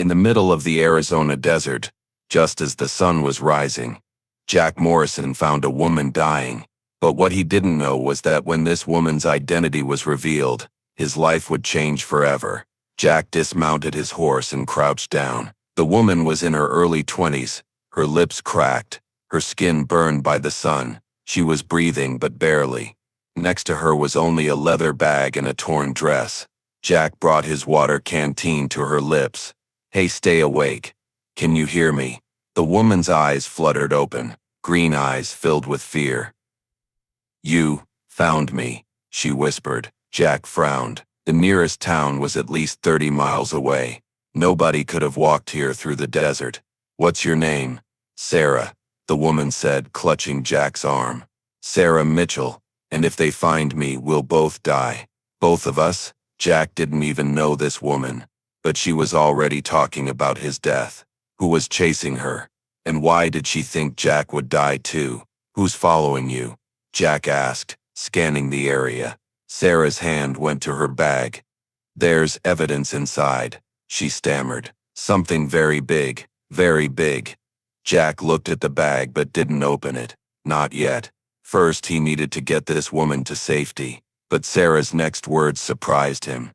In the middle of the Arizona desert, just as the sun was rising, Jack Morrison found a woman dying. But what he didn't know was that when this woman's identity was revealed, his life would change forever. Jack dismounted his horse and crouched down. The woman was in her early 20s, her lips cracked, her skin burned by the sun. She was breathing but barely. Next to her was only a leather bag and a torn dress. Jack brought his water canteen to her lips. "Hey, stay awake. Can you hear me?" The woman's eyes fluttered open, green eyes filled with fear. "You found me," she whispered. Jack frowned. The nearest town was at least 30 miles away. Nobody could have walked here through the desert. "What's your name?" "Sarah," the woman said, clutching Jack's arm. "Sarah Mitchell, and if they find me, we'll both die." "Both of us?" Jack didn't even know this woman, but she was already talking about his death. Who was chasing her? And why did she think Jack would die too? "Who's following you?" Jack asked, scanning the area. Sarah's hand went to her bag. "There's evidence inside," she stammered. "Something very big, very big." Jack looked at the bag but didn't open it. Not yet. First, he needed to get this woman to safety. But Sarah's next words surprised him.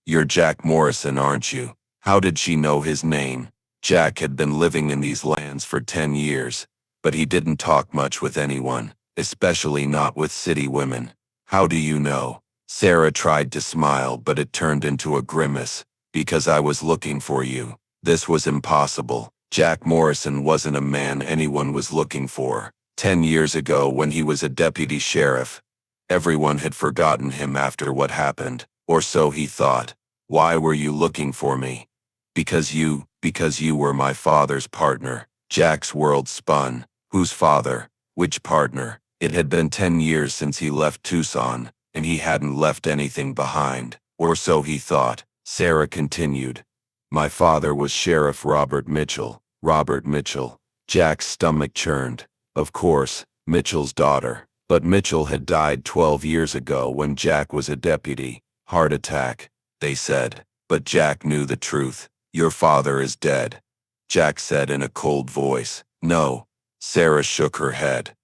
You're Jack Morrison, aren't you?" How did she know his name? Jack had been living in these lands for 10 years, but he didn't talk much with anyone, especially not with city women. "How do you know?" Sarah tried to smile, but it turned into a grimace. "Because I was looking for you." This was impossible. Jack Morrison wasn't a man anyone was looking for. 10 years ago, when he was a deputy sheriff, everyone had forgotten him after what happened, or so he thought. "Why were you looking for me?" Because you were my father's partner." Jack's world spun. Whose father? Which partner? It had been 10 years since he left Tucson, and he hadn't left anything behind, or so he thought. Sarah continued. "My father was Sheriff Robert Mitchell." Robert Mitchell. Jack's stomach churned. Of course, Mitchell's daughter. But Mitchell had died 12 years ago when Jack was a deputy. "Heart attack," they said. But Jack knew the truth. "Your father is dead," Jack said in a cold voice. "No." Sarah shook her head.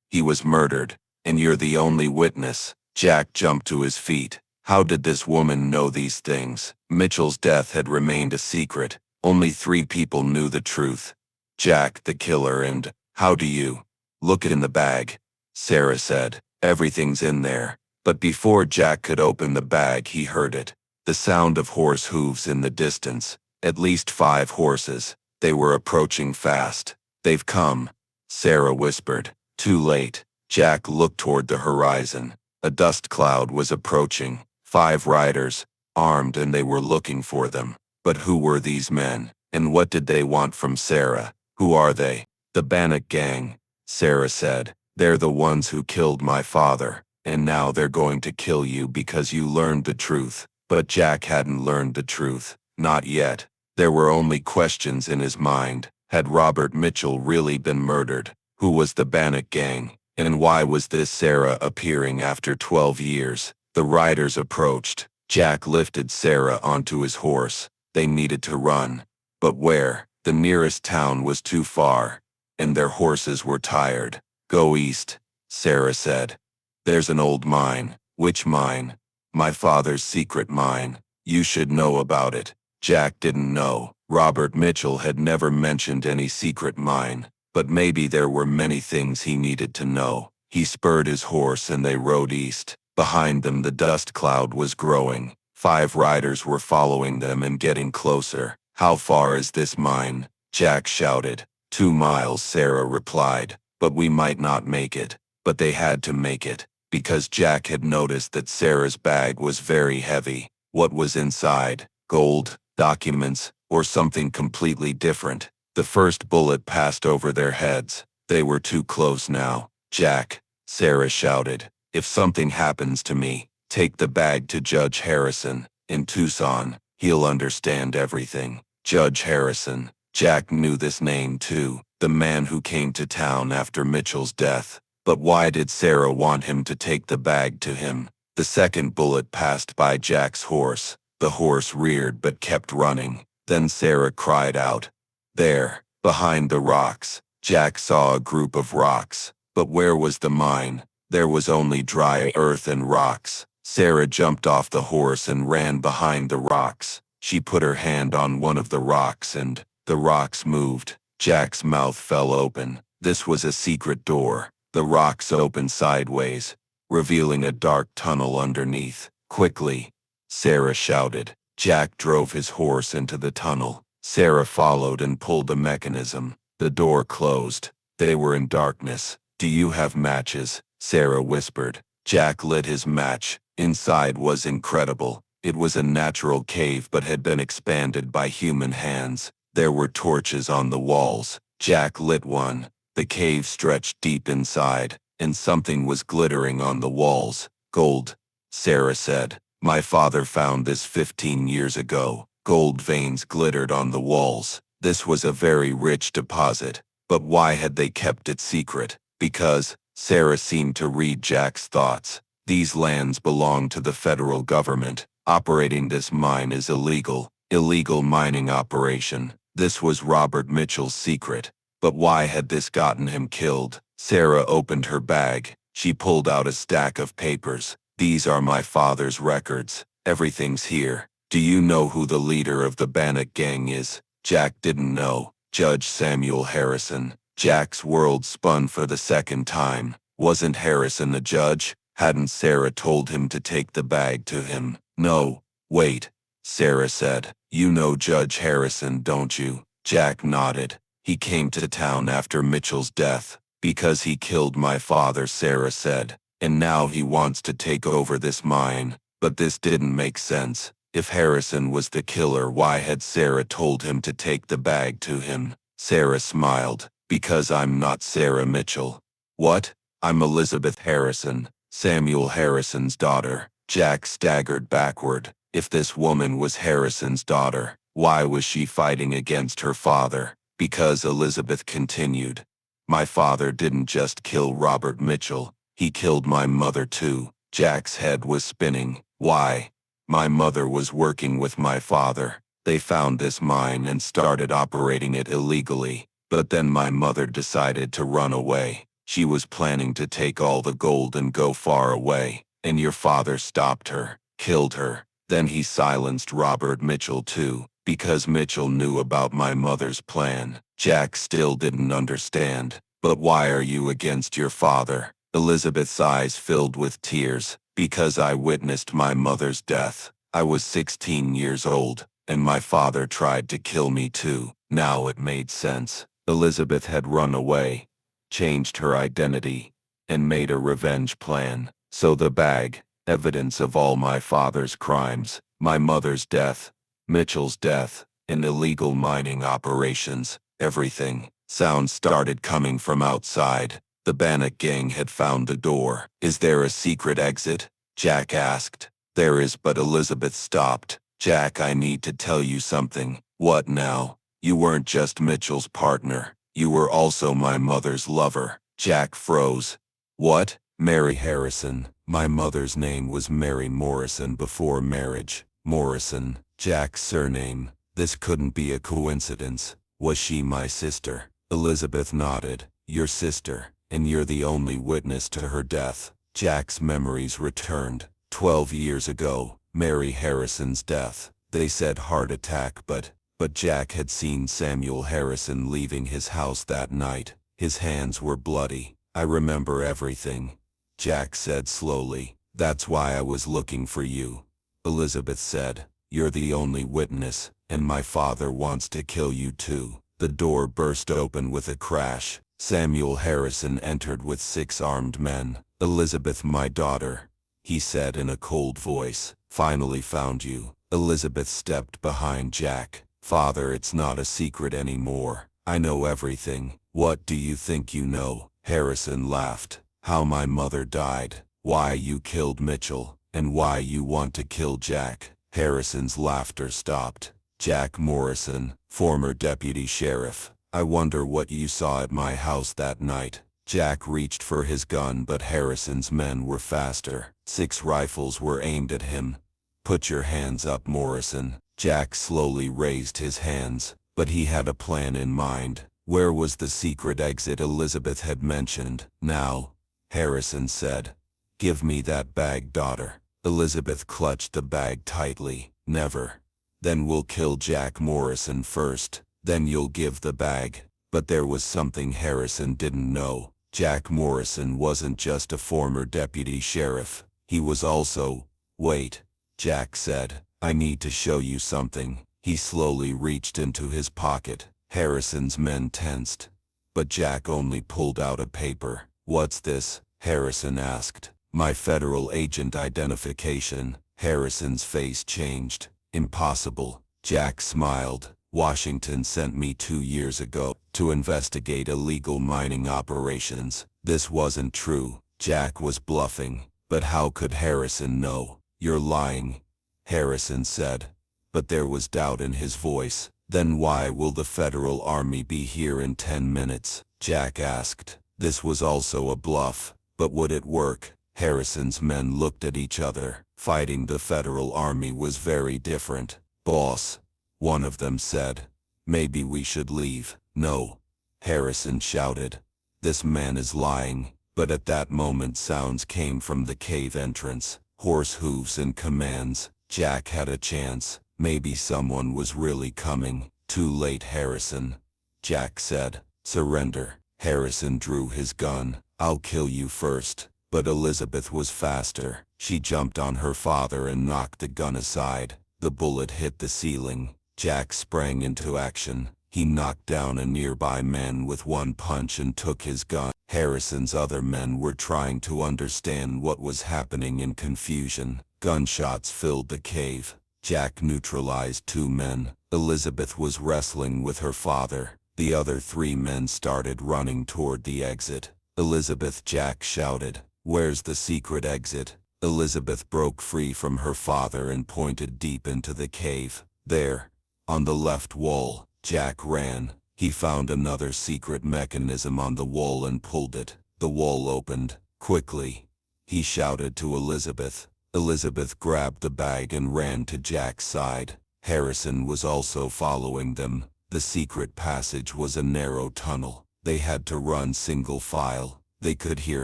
"He was murdered, and you're the only witness." Jack jumped to his feet. How did this woman know these things? Mitchell's death had remained a secret. Only 3 people knew the truth. Jack, the killer, and how do you? "Look in the bag," Sarah said. "Everything's in there." But before Jack could open the bag, he heard it. The sound of horse hooves in the distance. At least 5 horses. They were approaching fast. "They've come," Sarah whispered. Too late. Jack looked toward the horizon. A dust cloud was approaching. 5 riders, armed, and they were looking for them. But who were these men? And what did they want from Sarah? "Who are they?" "The Bannock gang," Sarah said. "They're the ones who killed my father, and now they're going to kill you because you learned the truth." But Jack hadn't learned the truth. Not yet. There were only questions in his mind. Had Robert Mitchell really been murdered? Who was the Bannock gang? And why was this Sarah appearing after 12 years? The riders approached. Jack lifted Sarah onto his horse. They needed to run. But where? The nearest town was too far, and their horses were tired. "Go east," Sarah said. "There's an old mine." "Which mine?" "My father's secret mine. You should know about it." Jack didn't know. Robert Mitchell had never mentioned any secret mine, but maybe there were many things he needed to know. He spurred his horse and they rode east. Behind them, the dust cloud was growing. 5 riders were following them and getting closer. "How far is this mine?" Jack shouted. 2 miles, Sarah replied. "But we might not make it." But they had to make it, because Jack had noticed that Sarah's bag was very heavy. What was inside? Gold, documents, or something completely different? The first bullet passed over their heads. They were too close now. "Jack," Sarah shouted, "if something happens to me, take the bag to Judge Harrison in Tucson. He'll understand everything." Judge Harrison. Jack knew this name too. The man who came to town after Mitchell's death. But why did Sarah want him to take the bag to him? The second bullet passed by Jack's horse. The horse reared but kept running. Then Sarah cried out. There, behind the rocks, Jack saw a group of rocks. But where was the mine? There was only dry earth and rocks. Sarah jumped off the horse and ran behind the rocks. She put her hand on one of the rocks and the rocks moved. Jack's mouth fell open. This was a secret door. The rocks opened sideways, revealing a dark tunnel underneath. Quickly, Sarah shouted. Jack drove his horse into the tunnel. Sarah followed and pulled the mechanism. The door closed. They were in darkness. Do you have matches? Sarah whispered. Jack lit his match. Inside was incredible. It was a natural cave but had been expanded by human hands. There were torches on the walls. Jack lit one. The cave stretched deep inside, and something was glittering on the walls. Gold, Sarah said. My father found this 15 years ago. Gold veins glittered on the walls. This was a very rich deposit. But why had they kept it secret? Because, Sarah seemed to read Jack's thoughts. These lands belong to the federal government. Operating this mine is illegal. Illegal mining operation. This was Robert Mitchell's secret. But why had this gotten him killed? Sarah opened her bag. She pulled out a stack of papers. These are my father's records. Everything's here. Do you know who the leader of the Bannock gang is? Jack didn't know. Judge Samuel Harrison. Jack's world spun for the second time. Wasn't Harrison the judge? Hadn't Sarah told him to take the bag to him? No. Wait, Sarah said. You know Judge Harrison, don't you? Jack nodded. He came to town after Mitchell's death. Because he killed my father, Sarah said. And now he wants to take over this mine. But this didn't make sense. If Harrison was the killer, why had Sarah told him to take the bag to him? Sarah smiled. Because I'm not Sarah Mitchell. What? I'm Elizabeth Harrison, Samuel Harrison's daughter. Jack staggered backward. If this woman was Harrison's daughter, why was she fighting against her father? Because Elizabeth continued. My father didn't just kill Robert Mitchell. He killed my mother too. Jack's head was spinning. Why? My mother was working with my father. They found this mine and started operating it illegally. But then my mother decided to run away. She was planning to take all the gold and go far away. And your father stopped her, killed her. Then he silenced Robert Mitchell too, because Mitchell knew about my mother's plan. Jack still didn't understand. But why are you against your father? Elizabeth's eyes filled with tears. Because I witnessed my mother's death. I was 16 years old, and my father tried to kill me too. Now it made sense. Elizabeth had run away, changed her identity, and made a revenge plan. So the bag, evidence of all my father's crimes, my mother's death, Mitchell's death, and illegal mining operations, everything. Sounds started coming from outside. The Bannock gang had found the door. Is there a secret exit? Jack asked. There is, but Elizabeth stopped. Jack, I need to tell you something. What now? You weren't just Mitchell's partner. You were also my mother's lover. Jack froze. What? Mary Harrison. My mother's name was Mary Morrison before marriage. Morrison, Jack's surname. This couldn't be a coincidence. Was she my sister? Elizabeth nodded. Your sister, and you're the only witness to her death. Jack's memories returned. 12 years ago, Mary Harrison's death. They said heart attack, but Jack had seen Samuel Harrison leaving his house that night. His hands were bloody. I remember everything. Jack said slowly. That's why I was looking for you. Elizabeth said, you're the only witness, and my father wants to kill you too. The door burst open with a crash. Samuel Harrison entered with 6 armed men. Elizabeth, my daughter, he said in a cold voice. Finally found you. Elizabeth stepped behind Jack. Father, it's not a secret anymore. I know everything. What do you think you know? Harrison laughed. How my mother died, why you killed Mitchell, and why you want to kill Jack. Harrison's laughter stopped. Jack Morrison, former deputy sheriff. I wonder what you saw at my house that night. Jack reached for his gun, but Harrison's men were faster. 6 rifles were aimed at him. Put your hands up, Morrison. Jack slowly raised his hands, but he had a plan in mind. Where was the secret exit Elizabeth had mentioned? Now, Harrison said. Give me that bag, daughter. Elizabeth clutched the bag tightly. Never. Then we'll kill Jack Morrison first, then you'll give the bag. But there was something Harrison didn't know. Jack Morrison wasn't just a former deputy sheriff. He was also— Wait, Jack said. I need to show you something. He slowly reached into his pocket. Harrison's men tensed. But Jack only pulled out a paper. What's this? Harrison asked. My federal agent identification. Harrison's face changed. Impossible. Jack smiled. Washington sent me 2 years ago to investigate illegal mining operations. This wasn't true. Jack was bluffing. But how could Harrison know? You're lying, Harrison said. But there was doubt in his voice. Then why will the federal army be here in 10 minutes? Jack asked. This was also a bluff. But would it work? Harrison's men looked at each other. Fighting the federal army was very different. Boss, one of them said. Maybe we should leave. No, Harrison shouted. This man is lying. But at that moment sounds came from the cave entrance. Horse hooves and commands. Jack had a chance. Maybe someone was really coming. Too late, Harrison. Jack said. Surrender. Harrison drew his gun. I'll kill you first. But Elizabeth was faster. She jumped on her father and knocked the gun aside. The bullet hit the ceiling. Jack sprang into action. He knocked down a nearby man with one punch and took his gun. Harrison's other men were trying to understand what was happening in confusion. Gunshots filled the cave. Jack neutralized 2 men. Elizabeth was wrestling with her father. The other 3 men started running toward the exit. Elizabeth, Jack shouted. Where's the secret exit? Elizabeth broke free from her father and pointed deep into the cave. There, on the left wall. Jack ran. He found another secret mechanism on the wall and pulled it. The wall opened. Quickly, he shouted to Elizabeth. Elizabeth grabbed the bag and ran to Jack's side. Harrison was also following them. The secret passage was a narrow tunnel. They had to run single file. They could hear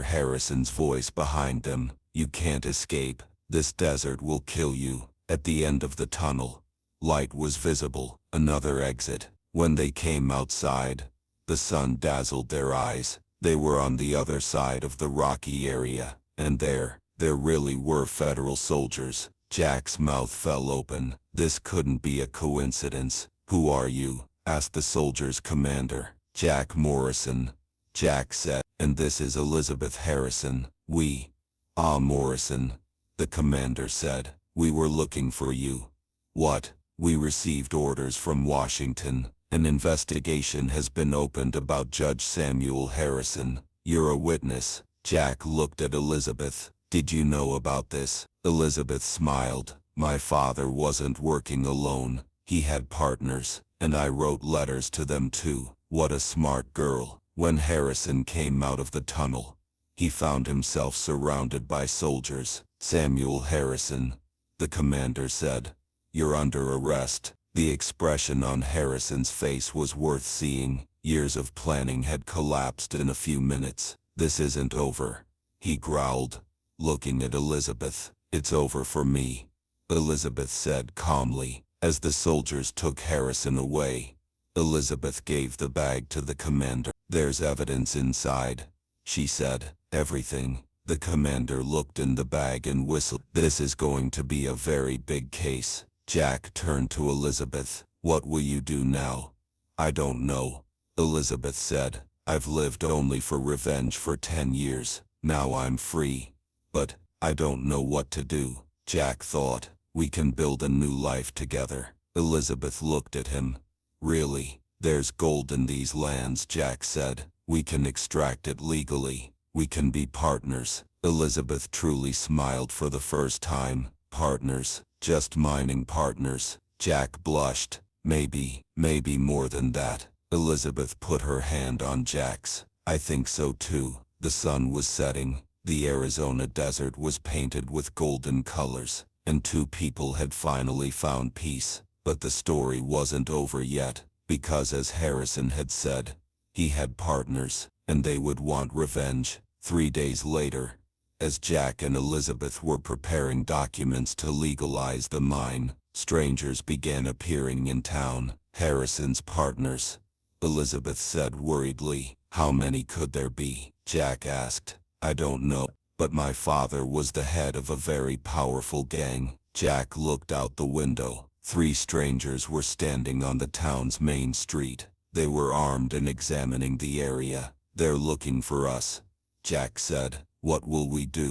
Harrison's voice behind them. You can't escape. This desert will kill you. At the end of the tunnel, light was visible. Another exit. When they came outside, the sun dazzled their eyes. They were on the other side of the rocky area. And there really were federal soldiers. Jack's mouth fell open. This couldn't be a coincidence. Who are you? Asked the soldier's commander. Jack Morrison, Jack said. And this is Elizabeth Harrison. Morrison, the commander said. We were looking for you. What? We received orders from Washington. An investigation has been opened about Judge Samuel Harrison. You're a witness. Jack looked at Elizabeth. Did you know about this? Elizabeth smiled. My father wasn't working alone. He had partners, and I wrote letters to them too. What a smart girl. When Harrison came out of the tunnel, he found himself surrounded by soldiers. Samuel Harrison, the commander said. You're under arrest. The expression on Harrison's face was worth seeing. Years of planning had collapsed in a few minutes. This isn't over, he growled, looking at Elizabeth. It's over for me, Elizabeth said calmly. As the soldiers took Harrison away, Elizabeth gave the bag to the commander. There's evidence inside, she said. Everything. The commander looked in the bag and whistled. This is going to be a very big case. Jack turned to Elizabeth. What will you do now? I don't know, Elizabeth said. I've lived only for revenge for 10 years. Now I'm free. But I don't know what to do. Jack thought. We can build a new life together. Elizabeth looked at him. Really? There's gold in these lands, Jack said. We can extract it legally. We can be partners. Elizabeth truly smiled for the first time. Partners? Just mining partners? Jack blushed. Maybe more than that. Elizabeth put her hand on Jack's. I think so too. The sun was setting. The Arizona desert was painted with golden colors, and 2 people had finally found peace. But the story wasn't over yet, because as Harrison had said, he had partners, and they would want revenge. 3 days later, as Jack and Elizabeth were preparing documents to legalize the mine, strangers began appearing in town. Harrison's partners, Elizabeth said worriedly. How many could there be? Jack asked. I don't know, but my father was the head of a very powerful gang. Jack looked out the window. 3 strangers were standing on the town's main street. They were armed and examining the area. They're looking for us, Jack said. What will we do?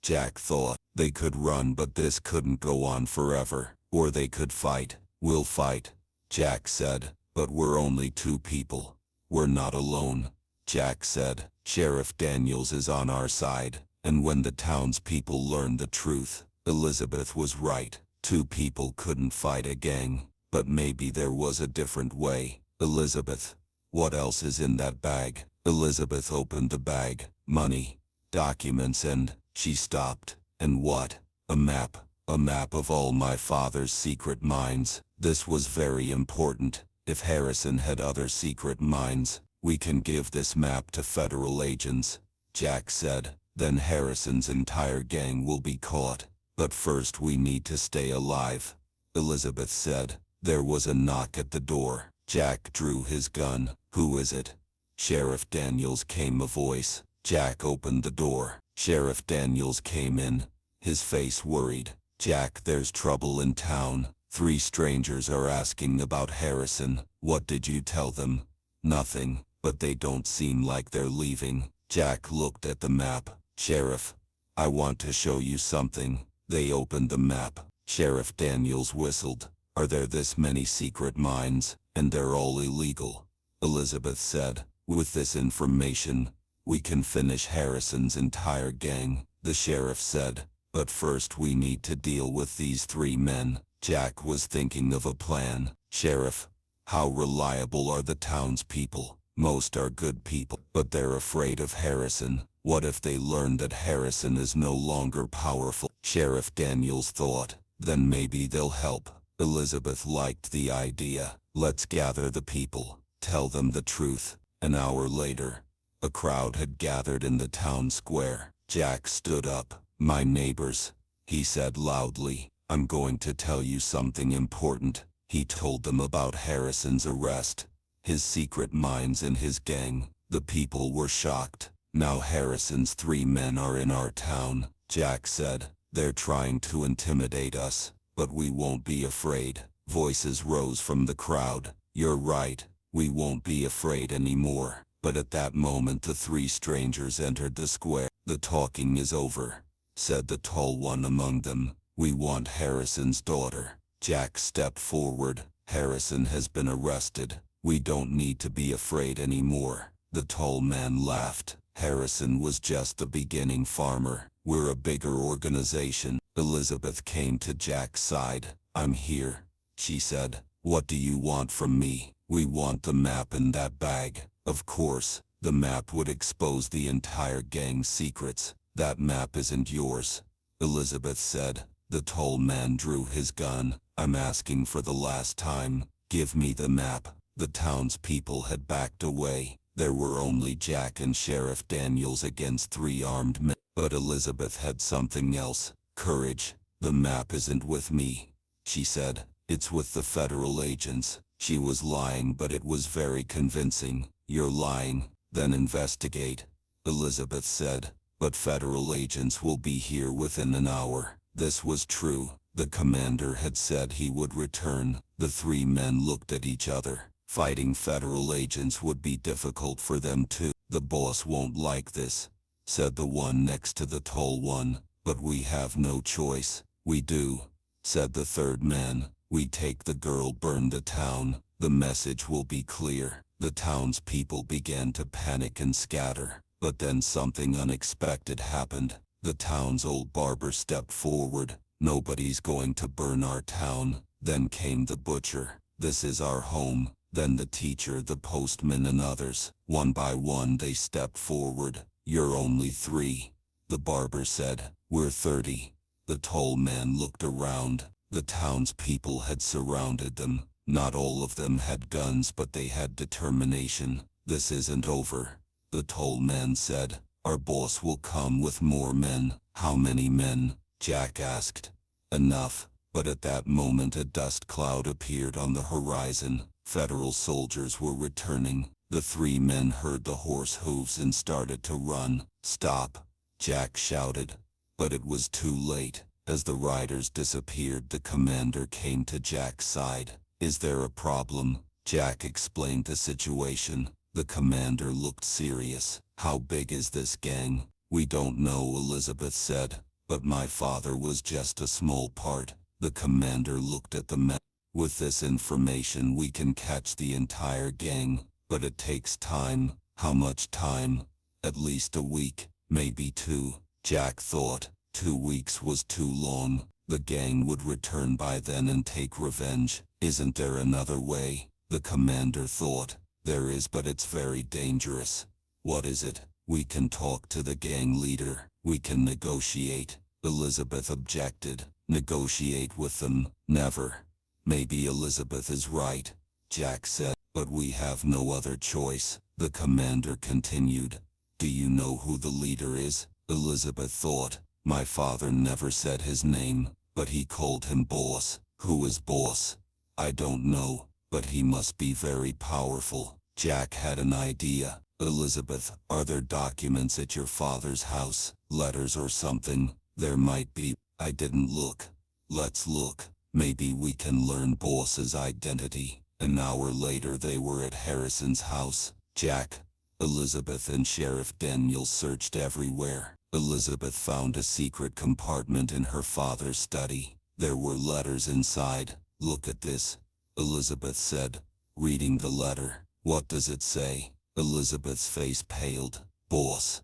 Jack thought. They could run, but this couldn't go on forever. Or they could fight. We'll fight, Jack said. But we're only 2 people. We're not alone, Jack said. Sheriff Daniels is on our side. And when the townspeople learned the truth, Elizabeth was right. 2 people couldn't fight a gang. But maybe there was a different way. Elizabeth, what else is in that bag? Elizabeth opened the bag. Money, documents, and she stopped. And what? A map. A map of all my father's secret mines. This was very important. If Harrison had other secret mines, we can give this map to federal agents, Jack said. Then Harrison's entire gang will be caught. But first we need to stay alive, Elizabeth said. There was a knock at the door. Jack drew his gun. Who is it? Sheriff Daniels, came a voice. Jack opened the door. Sheriff Daniels came in, his face worried. Jack, there's trouble in town. 3 strangers are asking about Harrison. What did you tell them? Nothing, but they don't seem like they're leaving. Jack looked at the map. Sheriff, I want to show you something. They opened the map. Sheriff Daniels whistled. Are there this many secret mines, and they're all illegal? Elizabeth said. With this information, we can finish Harrison's entire gang, the sheriff said. But first we need to deal with these 3 men. Jack was thinking of a plan. Sheriff, how reliable are the townspeople? Most are good people, but they're afraid of Harrison. What if they learn that Harrison is no longer powerful? Sheriff Daniels thought. Then maybe they'll help. Elizabeth liked the idea. Let's gather the people. Tell them the truth. An hour later, a crowd had gathered in the town square. Jack stood up. My neighbors, he said loudly, I'm going to tell you something important. He told them about Harrison's arrest, his secret mines and his gang. The people were shocked. Now Harrison's 3 men are in our town, Jack said. They're trying to intimidate us, but we won't be afraid. Voices rose from the crowd. You're right, we won't be afraid anymore. But at that moment the 3 strangers entered the square. The talking is over, said the tall one among them. We want Harrison's daughter. Jack stepped forward. Harrison has been arrested. We don't need to be afraid anymore. The tall man laughed. Harrison was just the beginning farmer. We're a bigger organization. Elizabeth came to Jack's side. I'm here, she said. What do you want from me? We want the map in that bag. Of course, the map would expose the entire gang's secrets. That map isn't yours, Elizabeth said. The tall man drew his gun. I'm asking for the last time. Give me the map. The townspeople had backed away. There were only Jack and Sheriff Daniels against 3 armed men. But Elizabeth had something else. Courage. The map isn't with me, she said. It's with the federal agents. She was lying, but it was very convincing. You're lying. Then investigate, Elizabeth said. But federal agents will be here within an hour. This was true. The commander had said he would return. The 3 men looked at each other. Fighting federal agents would be difficult for them too. The boss won't like this, said the one next to the tall one. But we have no choice. We do, said the 3rd man. We take the girl, burn the town. The message will be clear. The townspeople began to panic and scatter. But then something unexpected happened. The town's old barber stepped forward. Nobody's going to burn our town. Then came the butcher. This is our home. Then the teacher, the postman, and others. One by one they stepped forward. You're only 3, the barber said. We're 30. The tall man looked around. The townspeople had surrounded them. Not all of them had guns, but they had determination. "This isn't over," the tall man said. "Our boss will come with more men." "How many men?" Jack asked. "Enough." But at that moment a dust cloud appeared on the horizon. Federal soldiers were returning. The three men heard the horse hooves and started to run. "Stop!" Jack shouted. But it was too late. As the riders disappeared, the commander came to Jack's side. "Is there a problem?" Jack explained the situation. The commander looked serious. "How big is this gang?" "We don't know," Elizabeth said. "But my father was just a small part." The commander looked at the men. "With this information we can catch the entire gang, but it takes time." "How much time?" "At least a week, maybe 2. Jack thought 2 weeks was too long. The gang would return by then and take revenge. "Isn't there another way?" the commander thought. "There is, but it's very dangerous." "What is it?" "We can talk to the gang leader. We can negotiate." Elizabeth objected. "Negotiate with them? Never." "Maybe Elizabeth is right," Jack said, "but we have no other choice." The commander continued. "Do you know who the leader is?" Elizabeth thought. "My father never said his name, but he called him boss." "Who is boss?" "I don't know, but he must be very powerful." Jack had an idea. "Elizabeth, are there documents at your father's house? Letters or something?" "There might be. I didn't look." "Let's look. Maybe we can learn boss's identity." An hour later they were at Harrison's house. Jack, Elizabeth and Sheriff Daniel searched everywhere. Elizabeth found a secret compartment in her father's study. There were letters inside. "Look at this," Elizabeth said, reading the letter. "What does it say?" Elizabeth's face paled. Boss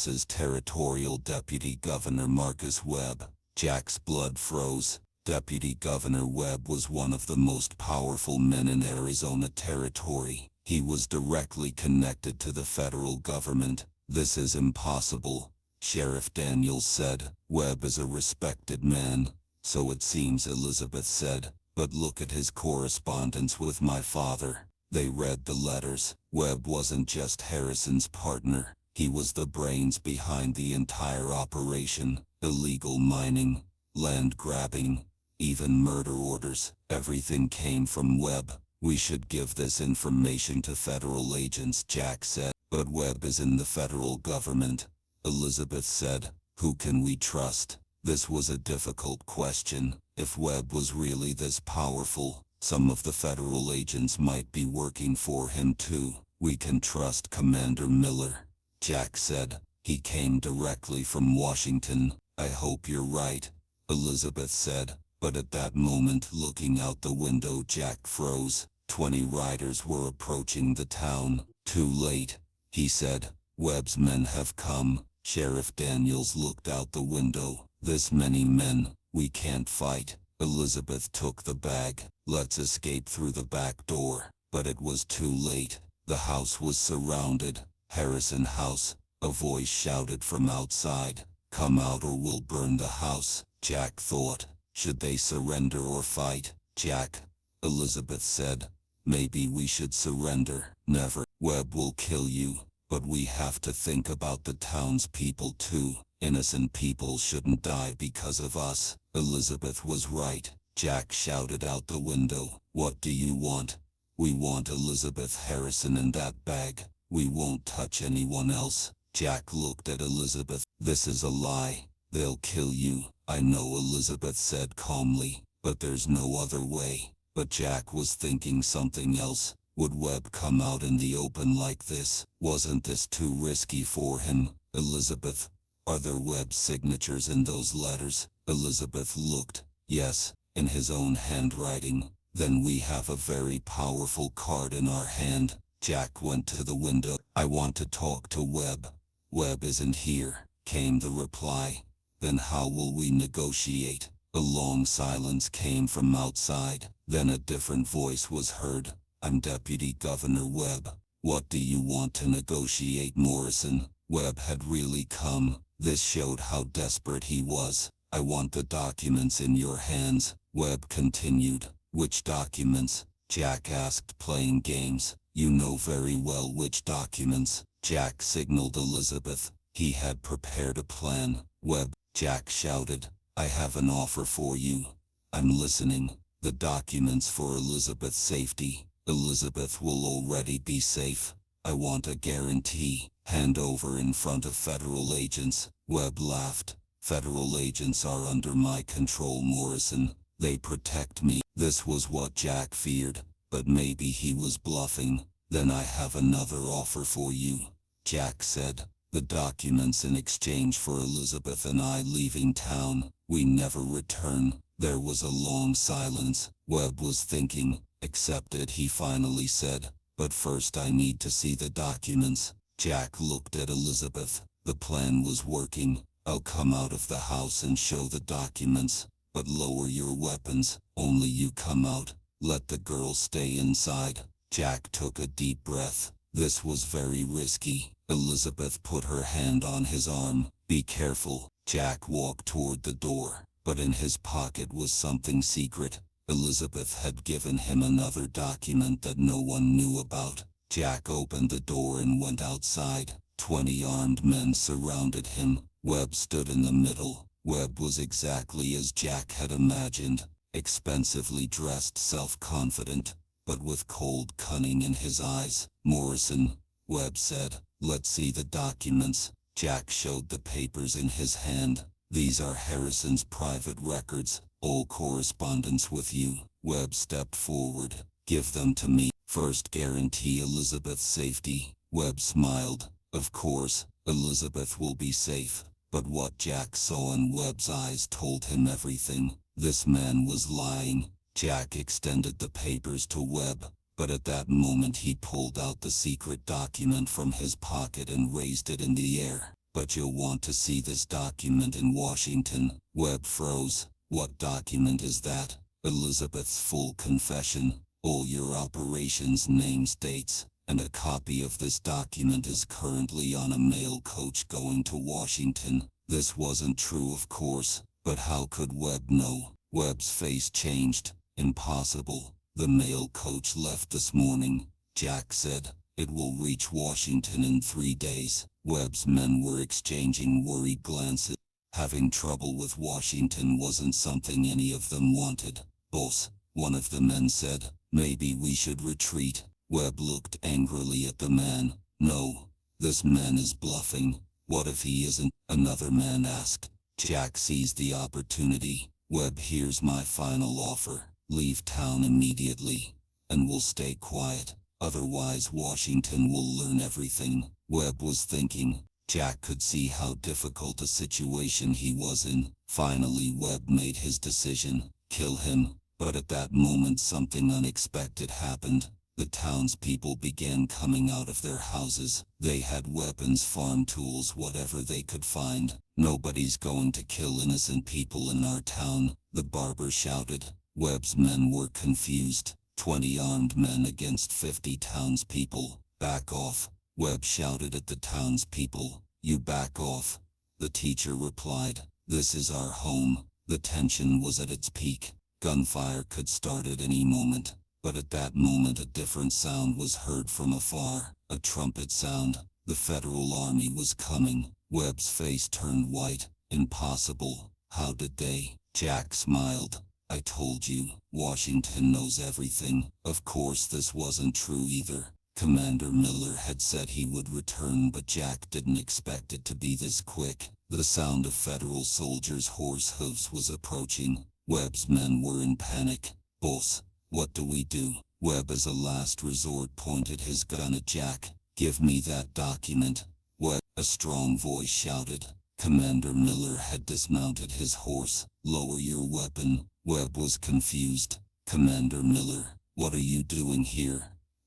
is Territorial Deputy Governor Marcus Webb." Jack's blood froze. Deputy Governor Webb was one of the most powerful men in Arizona Territory. He was directly connected to the federal government. "This is impossible," Sheriff Daniels said. "Webb is a respected man." "So it seems," Elizabeth said. "But look at his correspondence with my father." They read the letters. Webb wasn't just Harrison's partner. He was the brains behind the entire operation. Illegal mining, land grabbing, even murder orders. Everything came from Webb. "We should give this information to federal agents," Jack said. "But Webb is in the federal government," Elizabeth said. "Who can we trust?" This was a difficult question. If Webb was really this powerful, some of the federal agents might be working for him too. "We can trust Commander Miller," Jack said. "He came directly from Washington." "I hope you're right," Elizabeth said. But at that moment, looking out the window, Jack froze. 20 riders were approaching the town. "Too late," he said. "Webb's men have come." Sheriff Daniels looked out the window. "This many men, we can't fight." Elizabeth took the bag. "Let's escape through the back door." But it was too late. The house was surrounded. "Harrison House," a voice shouted from outside. "Come out or we'll burn the house." Jack thought, should they surrender or fight? "Jack," Elizabeth said, "maybe we should surrender." "Never. Webb will kill you." "But we have to think about the townspeople too. Innocent people shouldn't die because of us." Elizabeth was right. Jack shouted out the window. "What do you want?" "We want Elizabeth Harrison in that bag. We won't touch anyone else." Jack looked at Elizabeth. "This is a lie. They'll kill you." "I know," Elizabeth said calmly, "but there's no other way." But Jack was thinking something else. Would Webb come out in the open like this? Wasn't this too risky for him? "Elizabeth, are there Webb signatures in those letters?" Elizabeth looked. "Yes, in his own handwriting." "Then we have a very powerful card in our hand." Jack went to the window. "I want to talk to Webb." "Webb isn't here," came the reply. "Then how will we negotiate?" A long silence came from outside. Then a different voice was heard. "I'm Deputy Governor Webb. What do you want to negotiate, Morrison?" Webb had really come. This showed how desperate he was. "I want the documents in your hands." Webb continued. Which documents? Jack asked, playing games. You know very well which documents. Jack signaled Elizabeth. He had prepared a plan. Webb, Jack shouted. I have an offer for you. I'm listening. The documents for Elizabeth's safety. Elizabeth will already be safe. I want a guarantee. Hand over in front of federal agents. Webb laughed. Federal agents are under my control, Morrison. They protect me. This was what Jack feared, but maybe he was bluffing. Then I have another offer for you, Jack said. The documents in exchange for Elizabeth and I leaving town. We never return. There was a long silence. Webb was thinking. Accepted, he finally said. But first I need to see the documents. Jack looked at Elizabeth. The plan was working. I'll come out of the house and show the documents. But lower your weapons. Only you come out. Let the girl stay inside. Jack took a deep breath. This was very risky. Elizabeth put her hand on his arm. Be careful. Jack walked toward the door. But in his pocket was something secret. Elizabeth had given him another document that no one knew about. Jack opened the door and went outside. 20 armed men surrounded him. Webb stood in the middle. Webb was exactly as Jack had imagined. Expensively dressed, self-confident, but with cold cunning in his eyes. Morrison, Webb said, let's see the documents. Jack showed the papers in his hand. These are Harrison's private records, all correspondence with you. Webb stepped forward. Give them to me. First, guarantee Elizabeth's safety. Webb smiled. Of course, Elizabeth will be safe. But what Jack saw in Webb's eyes told him everything. This man was lying. Jack extended the papers to Webb, but at that moment he pulled out the secret document from his pocket and raised it in the air. But you'll want to see this document in Washington. Webb froze. What document is that? Elizabeth's full confession, all your operations names, dates, and a copy of this document is currently on a mail coach going to Washington. This wasn't true, of course, but how could Webb know? Webb's face changed. Impossible. The mail coach left this morning, Jack said. It will reach Washington in 3 days. Webb's men were exchanging worried glances. Having trouble with Washington wasn't something any of them wanted. Boss, one of the men said, maybe we should retreat. Webb looked angrily at the man. No, this man is bluffing. What if he isn't? Another man asked. Jack seized the opportunity. Webb, here's my final offer. Leave town immediately, and we'll stay quiet. Otherwise Washington will learn everything. Webb was thinking. Jack could see how difficult a situation he was in. Finally Webb made his decision. Kill him. But at that moment something unexpected happened. The townspeople began coming out of their houses. They had weapons, farm tools, whatever they could find. Nobody's going to kill innocent people in our town, the barber shouted. Webb's men were confused. 20 armed men against 50 townspeople. Back off. Webb shouted at the townspeople. You back off. The teacher replied. This is our home. The tension was at its peak. Gunfire could start at any moment. But at that moment a different sound was heard from afar. A trumpet sound. The federal army was coming. Webb's face turned white. Impossible. How did they? Jack smiled. I told you, Washington knows everything. Of course this wasn't true either. Commander Miller had said he would return, but Jack didn't expect it to be this quick. The sound of federal soldiers' horse hooves was approaching. Webb's men were in panic. Boss, what do we do? Webb as a last resort pointed his gun at Jack. Give me that document. Webb, a strong voice shouted. Commander Miller had dismounted his horse. Lower your weapon. Webb was confused. Commander Miller, what are you doing here?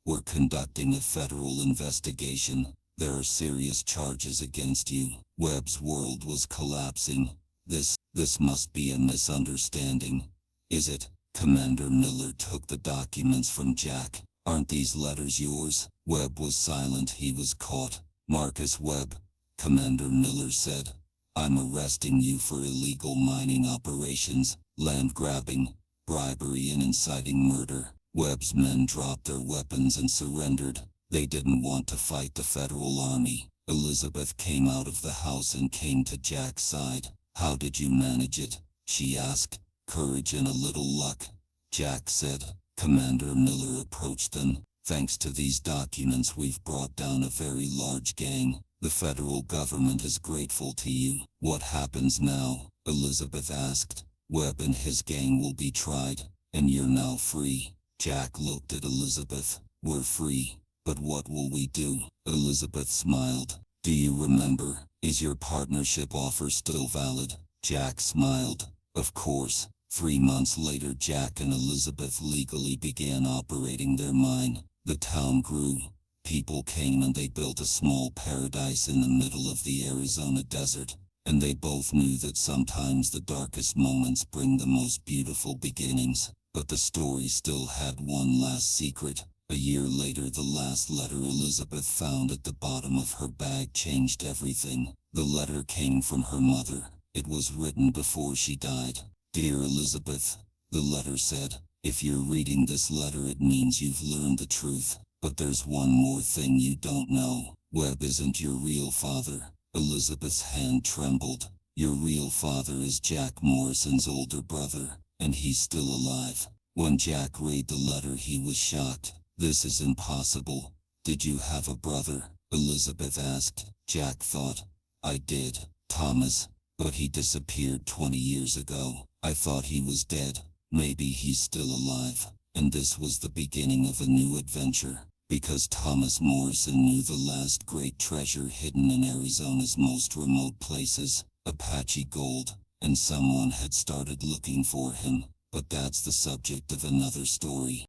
We're conducting a federal investigation. There are serious charges against you. Webb's world was collapsing. This must be a misunderstanding. Is it? Commander Miller took the documents from Jack. Aren't these letters yours? Webb was silent. He was caught. Marcus Webb, Commander Miller said. I'm arresting you for illegal mining operations, land grabbing, bribery and inciting murder. Webb's men dropped their weapons and surrendered. They didn't want to fight the federal army. Elizabeth came out of the house and came to Jack's side. "How did you manage it?" she asked. "Courage and a little luck," Jack said. Commander Miller approached them. "Thanks to these documents, we've brought down a very large gang. The federal government is grateful to you." "What happens now?" Elizabeth asked. "Webb and his gang will be tried, and you're now free." Jack looked at Elizabeth. "We're free, but what will we do?" Elizabeth smiled. "Do you remember? Is your partnership offer still valid?" Jack smiled. "Of course." 3 months later, Jack and Elizabeth legally began operating their mine. The town grew. People came and they built a small paradise in the middle of the Arizona desert. And they both knew that sometimes the darkest moments bring the most beautiful beginnings. But the story still had one last secret. A year later, the last letter Elizabeth found at the bottom of her bag changed everything. The letter came from her mother. It was written before she died. "Dear Elizabeth," the letter said, "if you're reading this letter, it means you've learned the truth. But there's one more thing you don't know. Webb isn't your real father." Elizabeth's hand trembled. "Your real father is Jack Morrison's older brother, and he's still alive." When Jack read the letter, he was shocked. "This is impossible. Did you have a brother?" Elizabeth asked. Jack thought. "I did, Thomas, but he disappeared 20 years ago. I thought he was dead. Maybe he's still alive." And this was the beginning of a new adventure. Because Thomas Morrison knew the last great treasure hidden in Arizona's most remote places, Apache gold, and someone had started looking for him. But that's the subject of another story.